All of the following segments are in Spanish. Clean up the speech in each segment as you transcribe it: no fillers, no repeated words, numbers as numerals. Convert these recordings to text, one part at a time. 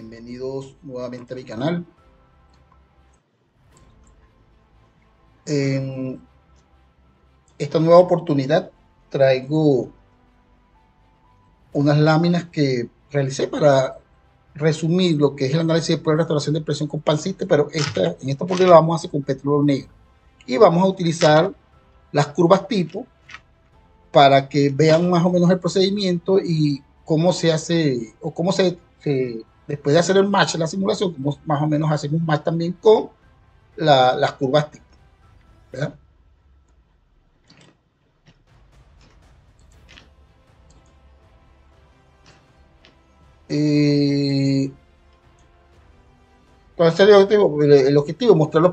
Bienvenidos nuevamente a mi canal. En esta nueva oportunidad traigo unas láminas que realicé para resumir lo que es el análisis de prueba de restauración de presión con pancite, pero en esta oportunidad lo vamos a hacer con petróleo negro. Y vamos a utilizar las curvas tipo para que vean más o menos el procedimiento y cómo se hace, o cómo después de hacer el match en la simulación, cómo más o menos hacemos un match también con las curvas tipo, ¿verdad? Eh, ¿Cuál sería el objetivo? El objetivo es mostrar los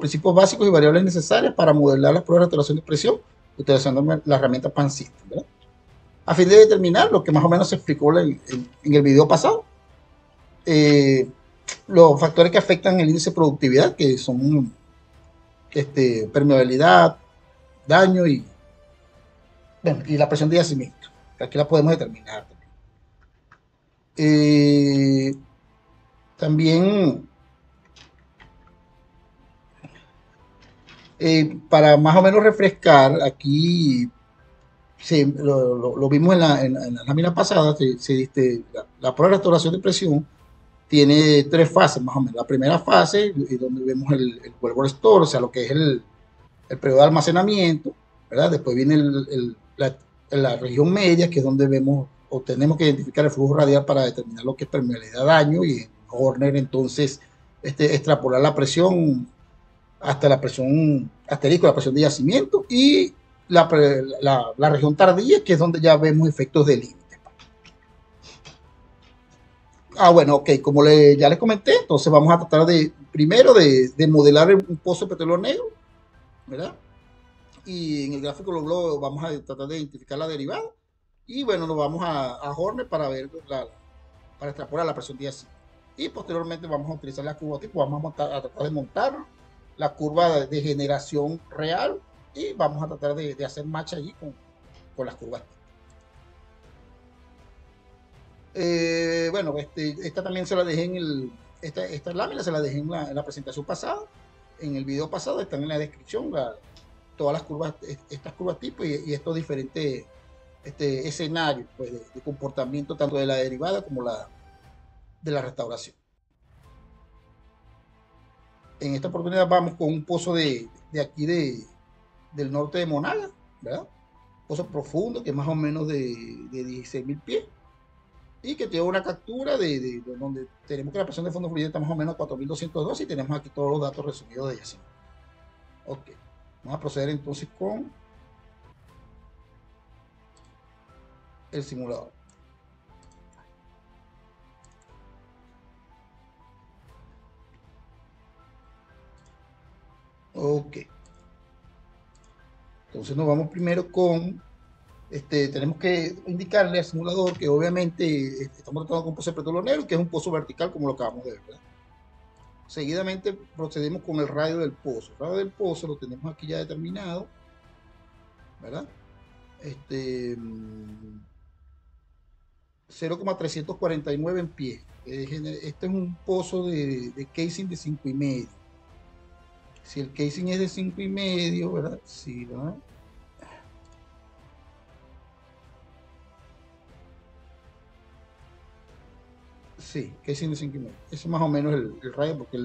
principios básicos y variables necesarias para modelar las pruebas de restauración de presión utilizando la herramienta PanSystem, ¿verdad? A fin de determinar lo que más o menos se explicó en el video pasado, eh, los factores que afectan el índice de productividad, que son permeabilidad, daño bueno, y la presión de yacimiento, que aquí la podemos determinar. Eh, También para más o menos refrescar, aquí lo vimos en la lámina pasada, la prueba de restauración de presión tiene tres fases más o menos. La primera fase, donde vemos el Wellbore Store, o sea, lo que es el periodo de almacenamiento, ¿verdad? Después viene la región media, que es donde vemos o tenemos que identificar el flujo radial para determinar lo que es permeabilidad, daño, y en Horner entonces extrapolar la presión hasta la presión asterisco, la presión de yacimiento, y la región tardía, que es donde ya vemos efectos de límite. Bueno, ok, ya les comenté, entonces vamos a tratar primero de modelar un pozo de petróleo negro, ¿verdad? Y en el gráfico lo vamos a tratar de identificar la derivada, y bueno, nos vamos a Horner para ver para extrapolar la presión de yacimiento. Y posteriormente vamos a utilizar la curva tipo, a tratar de montar la curva de generación real, y vamos a tratar de hacer match allí con las curvas. Bueno, esta también se la dejé esta lámina se la dejé en la presentación pasada, en el video pasado, están en la descripción todas las curvas, estas curvas tipo y estos diferentes escenarios, pues, de comportamiento tanto de la derivada como de la restauración. En esta oportunidad vamos con un pozo de aquí del norte de Monaga, ¿verdad? Pozo profundo, que es más o menos de 16.000 pies, y que tiene una captura de donde tenemos que la presión de fondo fluyente está más o menos a 4.202, y tenemos aquí todos los datos resumidos de ella. Ok, vamos a proceder entonces con el simulador. Ok, entonces nos vamos primero tenemos que indicarle al simulador que obviamente estamos tratando con un pozo de petróleo negro, que es un pozo vertical como lo acabamos de ver, ¿verdad? Seguidamente procedemos con el radio del pozo. El radio del pozo lo tenemos aquí ya determinado, ¿verdad? 0,349 en pie. Este es un pozo de casing de 5,5. Si el casing es de 5,5, ¿verdad? Sí, ¿verdad? Sí, casing de 5,5. Ese es más o menos el radio, porque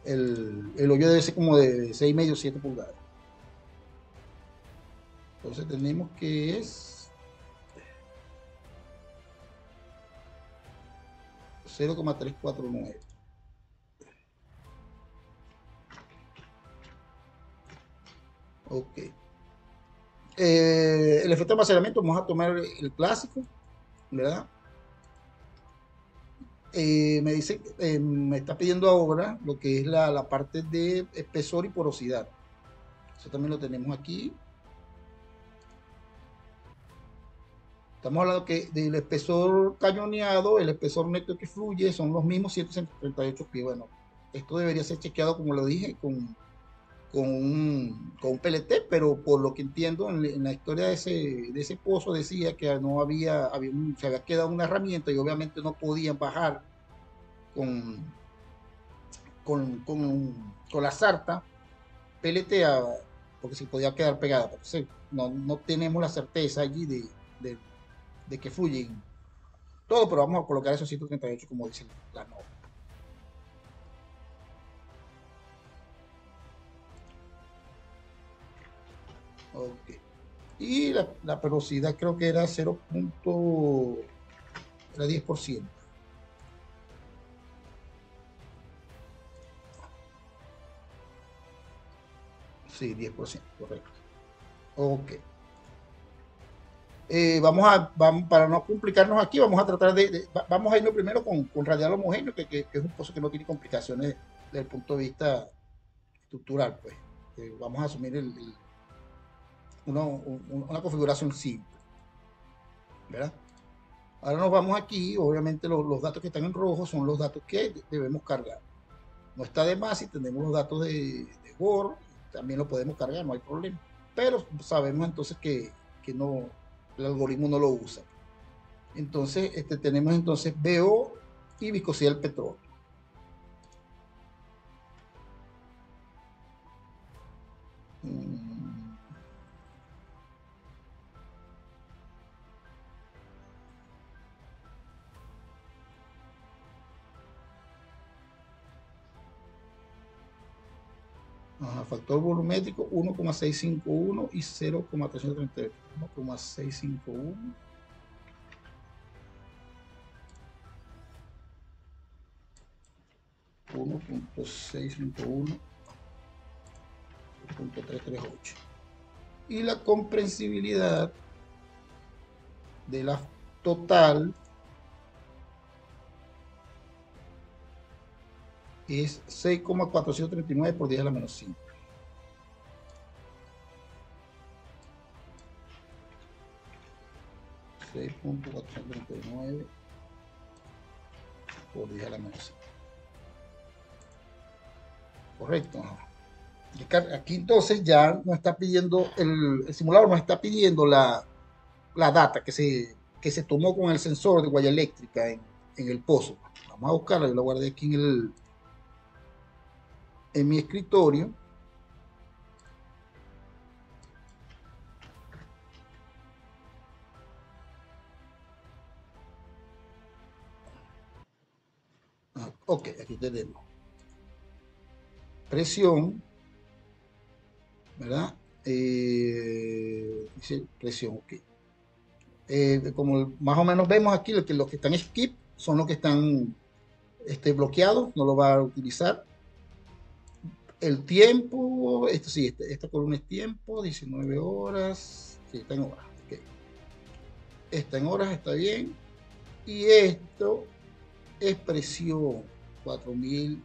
el hoyo debe ser como de 6,5, 7 pulgadas. Entonces tenemos que es 0,349. Ok. El efecto de almacenamiento, vamos a tomar el clásico, ¿verdad? Me está pidiendo ahora lo que es la parte de espesor y porosidad. Eso también lo tenemos aquí. Estamos hablando que del espesor cañoneado, el espesor neto que fluye son los mismos 138 pies. Bueno, esto debería ser chequeado, como lo dije, con un PLT, pero por lo que entiendo en la historia de ese pozo decía que no se había quedado una herramienta y obviamente no podían bajar con, con la sarta PLT porque se podía quedar pegada. Entonces, no tenemos la certeza allí de, de que fluyen todo, pero vamos a colocar esos 138 como dice la norma. Ok. Y la velocidad creo que era 10%. Sí, 10%, correcto. Ok. Vamos, para no complicarnos aquí, vamos a tratar vamos a irnos primero con radial homogéneo, que es un pozo que no tiene complicaciones desde el punto de vista estructural, pues. Vamos a asumir una configuración simple, ¿verdad? Ahora nos vamos aquí, obviamente los datos que están en rojo son los datos que debemos cargar. No está de más si tenemos los datos de Word, también lo podemos cargar, no hay problema. Pero sabemos entonces que no, el algoritmo no lo usa. Entonces, tenemos entonces BO y viscosidad del petróleo. Mm, factor volumétrico 1,651 y 0,338. 1,651. 1,651. 338. Y la comprensibilidad de la total es 6,439 por 10 a la menos 5. 6,439 por 10 a la menos 5. Correcto. Aquí entonces ya nos está pidiendo, el simulador nos está pidiendo la data que se tomó con el sensor de huella eléctrica en el pozo. Vamos a buscarla, yo la guardé aquí en mi escritorio. Ok, aquí tenemos presión, ¿verdad? Dice presión, ok. Como más o menos vemos aquí, los que están skip son los que están bloqueados, no lo va a utilizar. El tiempo, esto sí, esta columna es tiempo, 19 horas, sí, está en horas, ok. Está en horas, está bien. Y esto es presión, 4000.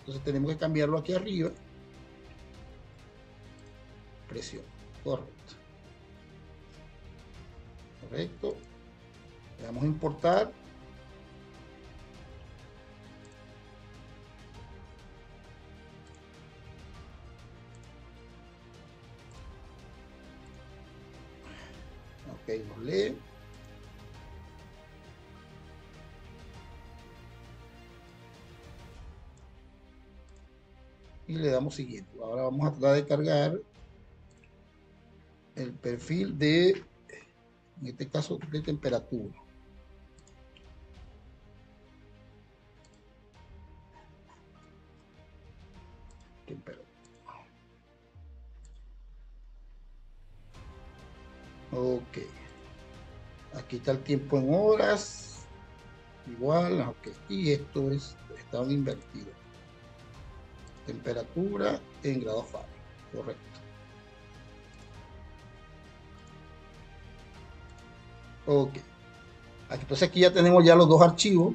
Entonces tenemos que cambiarlo aquí arriba. Presión, correcto. Correcto. Le vamos a importar. Ok, nos lee. Y le damos siguiente. Ahora vamos a tratar de cargar el perfil en este caso, de temperatura. Ok. Aquí está el tiempo en horas. Igual, ok. Y esto está invertido. Temperatura en grados Fahrenheit. Correcto. Ok. Entonces aquí ya tenemos ya los dos archivos.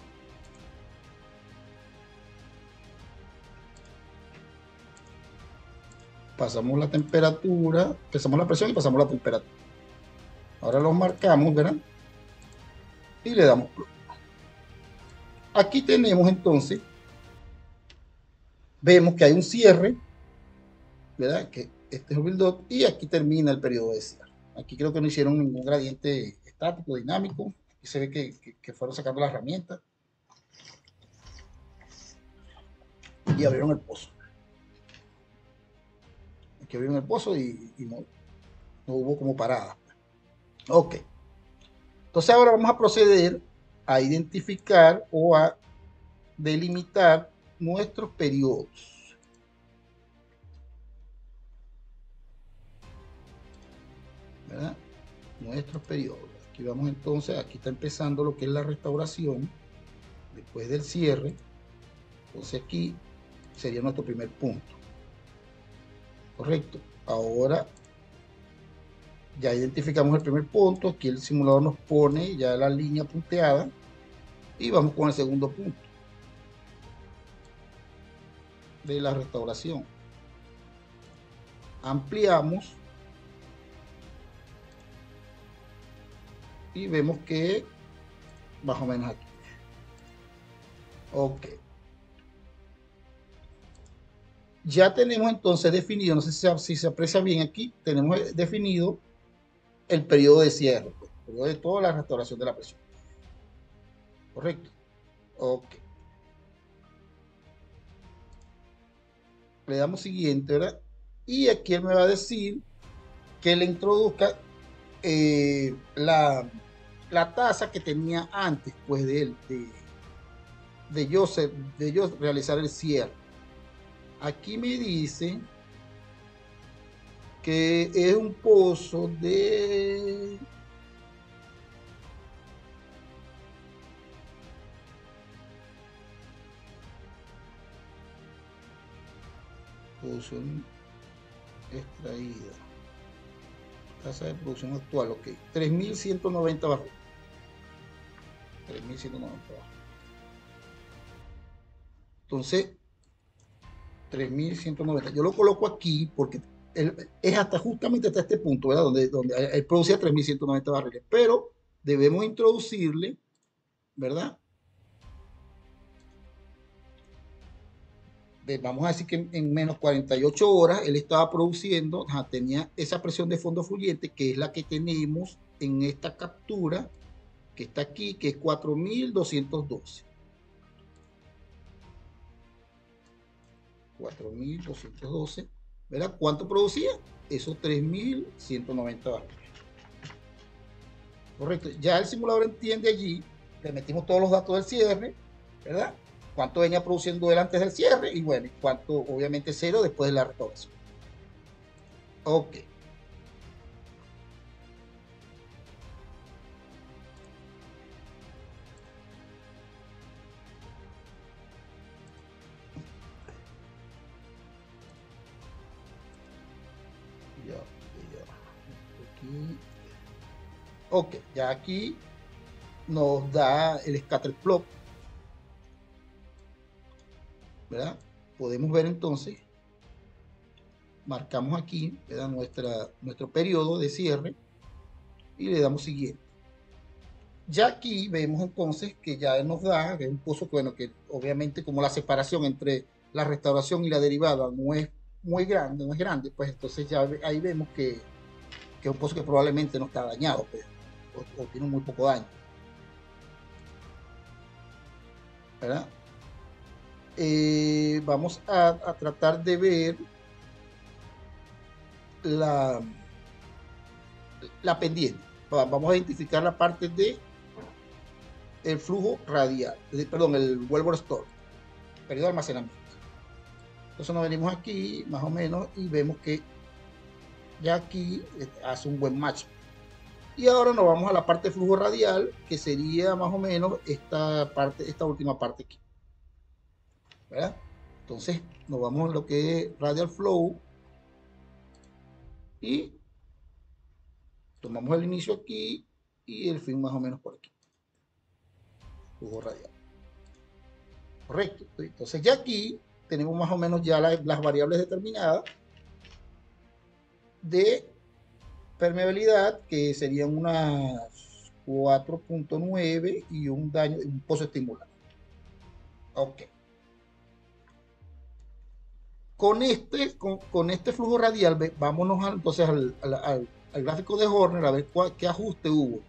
Pasamos la temperatura, pasamos la presión y pasamos la temperatura. Ahora los marcamos, ¿verdad? Y le damos play. Aquí tenemos entonces, vemos que hay un cierre, ¿verdad? Que este es el build-up y aquí termina el periodo de cierre. Aquí creo que no hicieron ningún gradiente estático, dinámico. Aquí se ve que fueron sacando las herramientas y abrieron el pozo. Aquí abrieron el pozo y no hubo como parada. Ok. Entonces ahora vamos a proceder a identificar o a delimitar nuestros periodos. ¿Verdad? Nuestros periodos. Aquí vamos entonces, aquí está empezando lo que es la restauración después del cierre. Entonces aquí sería nuestro primer punto. Correcto. Ahora ya identificamos el primer punto. Aquí el simulador nos pone ya la línea punteada y vamos con el segundo punto de la restauración. Ampliamos y vemos que más o menos aquí. Ok. Ya tenemos entonces definido, no sé si se aprecia bien aquí, tenemos definido el periodo de cierre, pues, el periodo de toda la restauración de la presión. Correcto. Ok. Le damos siguiente, ¿verdad? Y aquí él me va a decir que le introduzca la tasa que tenía antes, pues, de yo realizar el cierre. Aquí me dice que es un pozo de producción extraída, tasa de producción actual, ok, 3.190 barriles, 3.190 barriles. Entonces, 3.190, yo lo coloco aquí porque es hasta justamente hasta este punto, ¿verdad? Donde él producía 3.190 barriles, pero debemos introducirle, ¿verdad? Vamos a decir que en menos 48 horas él estaba produciendo, tenía esa presión de fondo fluyente, que es la que tenemos en esta captura, que está aquí, que es 4.212. 4.212, ¿verdad? ¿Cuánto producía? Esos 3.190 barriles. Correcto. Ya el simulador entiende allí, le metimos todos los datos del cierre, ¿verdad? Cuánto venía produciendo él antes del cierre y bueno, cuánto, obviamente cero después de la restauración. Ok. Ya, ya. Aquí. Ok, ya aquí nos da el scatter plot, ¿verdad? Podemos ver entonces, marcamos aquí, ¿verdad? Nuestro periodo de cierre y le damos siguiente. Ya aquí vemos entonces que ya nos da, que es un pozo que, bueno, que obviamente como la separación entre la restauración y la derivada no es muy grande, no es grande, pues entonces ya ahí vemos que es un pozo que probablemente no está dañado, pues, o tiene muy poco daño, ¿verdad? Vamos a tratar de ver la, la pendiente. Vamos a identificar la parte de el flujo radial, perdón, el Wellbore Store, periodo de almacenamiento. Entonces nos venimos aquí más o menos y vemos que ya aquí hace un buen match. Y ahora nos vamos a la parte de flujo radial, que sería más o menos esta parte, esta última parte aquí, ¿verdad? Entonces nos vamos a lo que es radial flow y tomamos el inicio aquí y el fin más o menos por aquí, flujo radial. Correcto. Entonces ya aquí tenemos más o menos ya las variables determinadas de permeabilidad, que serían unas 4.9 y un daño, un pozo estimulado. Ok. con este flujo radial, vámonos entonces al gráfico de Horner a ver qué ajuste hubo.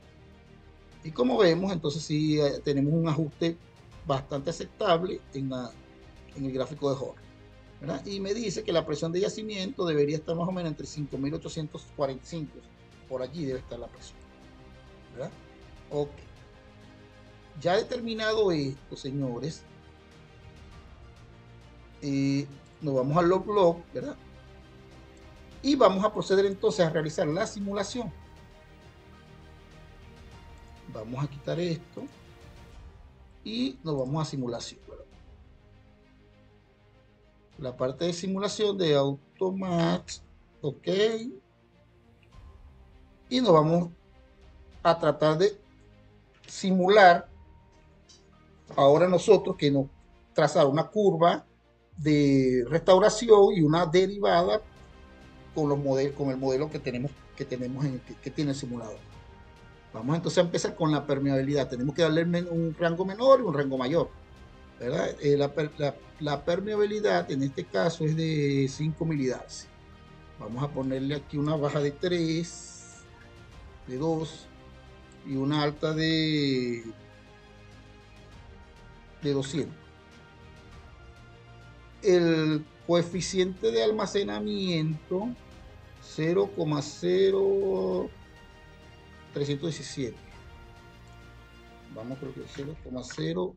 Y como vemos, entonces sí tenemos un ajuste bastante aceptable en el gráfico de Horner, ¿verdad? Y me dice que la presión de yacimiento debería estar más o menos entre 5.845. Por allí debe estar la presión, ¿verdad? Ok. Ya determinado esto, señores, nos vamos al log, ¿verdad? Y vamos a proceder entonces a realizar la simulación. Vamos a quitar esto y nos vamos a simulación, ¿verdad? La parte de simulación de Automax, ok. Y nos vamos a tratar de simular ahora nosotros que nos trazar una curva de restauración y una derivada con el modelo que tiene el simulador. Vamos entonces a empezar con la permeabilidad. Tenemos que darle un rango menor y un rango mayor, ¿verdad? La permeabilidad en este caso es de 5 milidarcy. Vamos a ponerle aquí una baja de 3, de 2 y una alta de 200. El coeficiente de almacenamiento 0,0317. Vamos, creo que 0,02.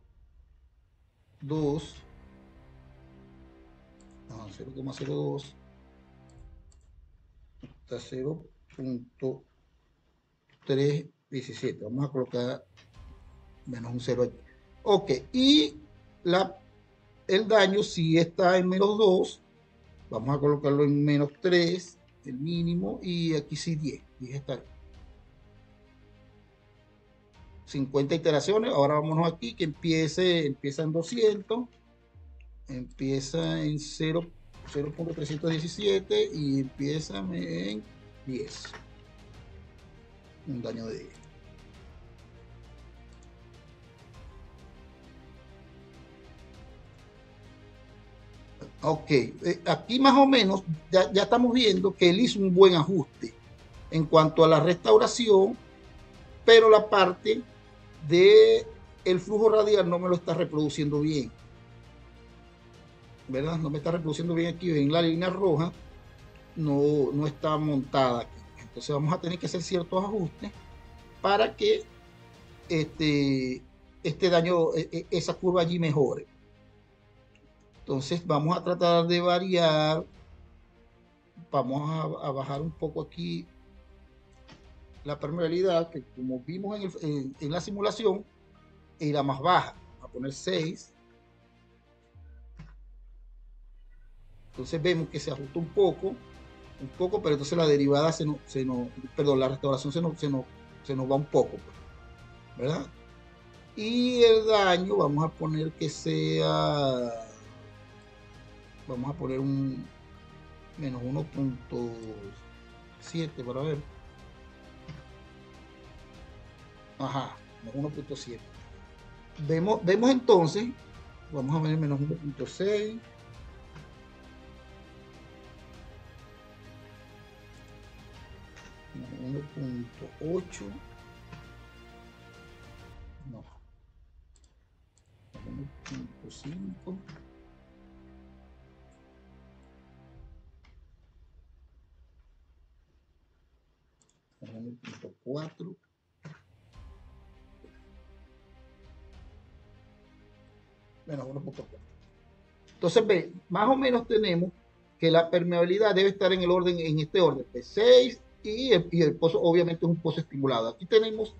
No, 0,02 hasta 0,317. Vamos a colocar menos un 0 aquí. Ok, y el daño si está en menos 2, vamos a colocarlo en menos 3, el mínimo, y aquí sí 10. 10 está ahí. 50 iteraciones. Ahora vámonos aquí que empieza en 200, empieza en 0.317 y empieza en 10. Un daño de 10. Ok, aquí más o menos ya estamos viendo que él hizo un buen ajuste en cuanto a la restauración, pero la parte de el flujo radial no me lo está reproduciendo bien, ¿verdad? No me está reproduciendo bien aquí en la línea roja, no está montada aquí. Entonces vamos a tener que hacer ciertos ajustes para que este daño, esa curva allí mejore. Entonces vamos a tratar de variar, vamos a bajar un poco aquí la permeabilidad, que como vimos en la simulación, era más baja. Vamos a poner 6. Entonces vemos que se ajusta un poco, pero entonces la derivada perdón, la restauración se nos va un poco, pues, ¿verdad? Y el daño vamos a poner que sea, vamos a poner un menos 1.7 para ver. Ajá, menos 1.7. Vemos entonces, vamos a ver menos 1.6. Menos 1.8. No. 1.5. Menos 1.4. Menos 1.4. Entonces, ve, más o menos tenemos que la permeabilidad debe estar en este orden, P6, y el pozo obviamente es un pozo estimulado. Aquí tenemos,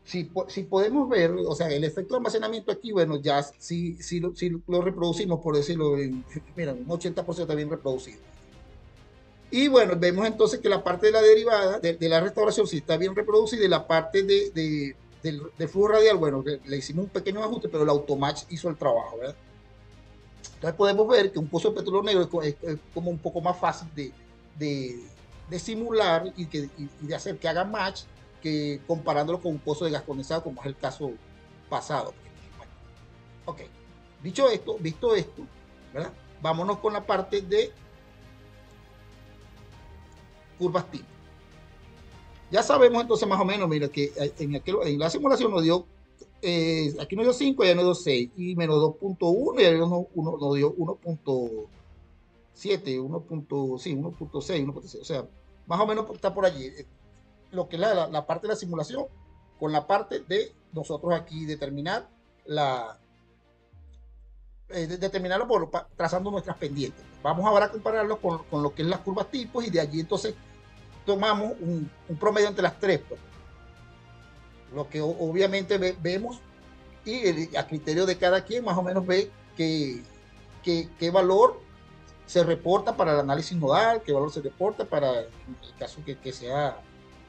si podemos ver, o sea, el efecto de almacenamiento aquí, bueno, ya si lo reproducimos, por decirlo, mira, un 80% está bien reproducido. Y bueno, vemos entonces que la parte de la derivada, de la restauración, sí está bien reproducida, y la parte del flujo radial, bueno, le hicimos un pequeño ajuste, pero el Automatch hizo el trabajo, ¿verdad? Entonces podemos ver que un pozo de petróleo negro es como un poco más fácil de simular y de hacer que haga match que comparándolo con un pozo de gas condensado, como es el caso pasado. Bueno, ok, visto esto, ¿verdad? vámonos con la parte de curvas tipo. Ya sabemos entonces más o menos, mira, que en la simulación nos dio, aquí nos dio 5, ya nos dio 6, y menos 2.1, y ahí nos dio 1.7, 1. Sí, 1.6, 1.6, o sea, más o menos está por allí, lo que es la parte de la simulación, con la parte de nosotros aquí determinar determinarlo trazando nuestras pendientes. Vamos ahora a compararlo con lo que es las curvas tipos, y de allí entonces tomamos un promedio entre las tres, pues, lo que obviamente vemos, y a criterio de cada quien más o menos ve qué valor se reporta para el análisis nodal, qué valor se reporta para el caso que sea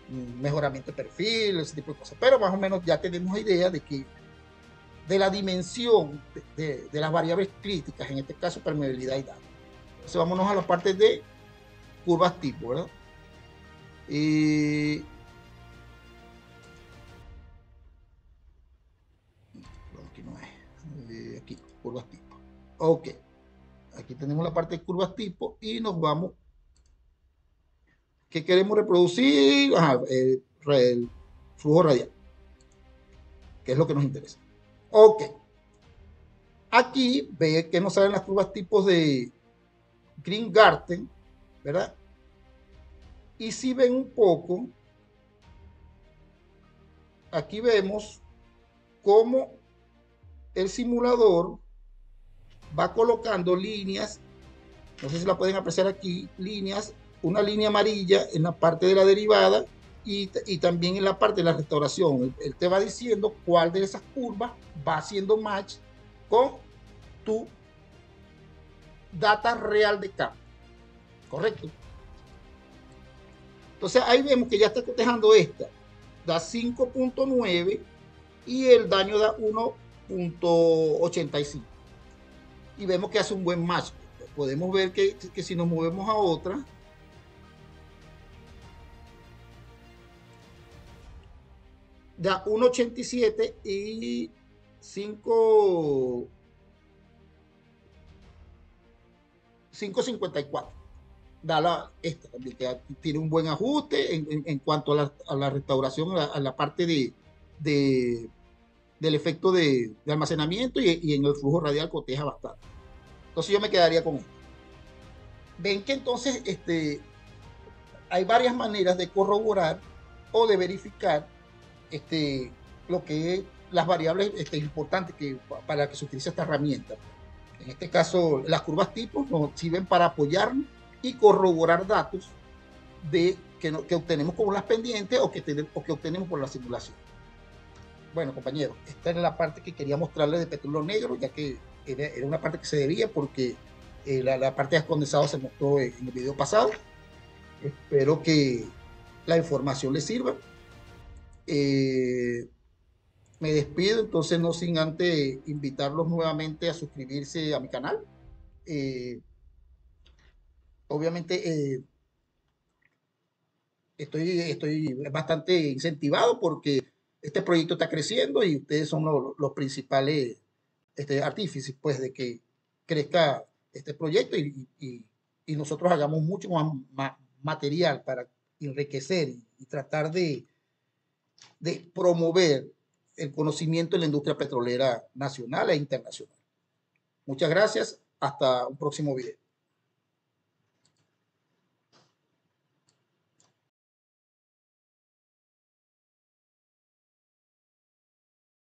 un mejoramiento de perfil, ese tipo de cosas. Pero más o menos ya tenemos idea de la dimensión de las variables críticas, en este caso permeabilidad y daño. Entonces vámonos a la parte de curvas tipo, ¿verdad? Aquí no es. Aquí, curvas tipo. Ok. Aquí tenemos la parte de curvas tipo y nos vamos. ¿Qué queremos reproducir? Ajá, el flujo radial, que es lo que nos interesa. Ok. Aquí ve que nos salen las curvas tipos de Green-Garten, ¿verdad? Y si ven un poco, aquí vemos cómo el simulador va colocando líneas, no sé si la pueden apreciar aquí, líneas, una línea amarilla en la parte de la derivada y también en la parte de la restauración. Él te va diciendo cuál de esas curvas va haciendo match con tu data real de campo, ¿correcto? Entonces ahí vemos que ya está cotejando esta, da 5.9 y el daño da 1.85. Y vemos que hace un buen match. Podemos ver que si nos movemos a otra, da 1.87 y 5.54. Da esta también, que tiene un buen ajuste en cuanto a la restauración, a la parte de, del efecto de almacenamiento, y en el flujo radial coteja bastante. Entonces yo me quedaría con esto. Ven que entonces hay varias maneras de corroborar o de verificar lo que es las variables importantes para que se utilice esta herramienta. En este caso, las curvas tipos nos sirven para apoyarnos y corroborar datos que obtenemos como las pendientes o que obtenemos por la simulación. Bueno, compañeros, esta es la parte que quería mostrarles de petróleo negro, ya que era una parte que se debía porque la parte de condensado se mostró en el video pasado. Espero que la información les sirva. Eh, Me despido, entonces no sin antes invitarlos nuevamente a suscribirse a mi canal. Eh, Obviamente estoy bastante incentivado porque este proyecto está creciendo y ustedes son los principales artífices, pues, de que crezca este proyecto y nosotros hagamos mucho más material para enriquecer y tratar de promover el conocimiento en la industria petrolera nacional e internacional. Muchas gracias. Hasta un próximo video.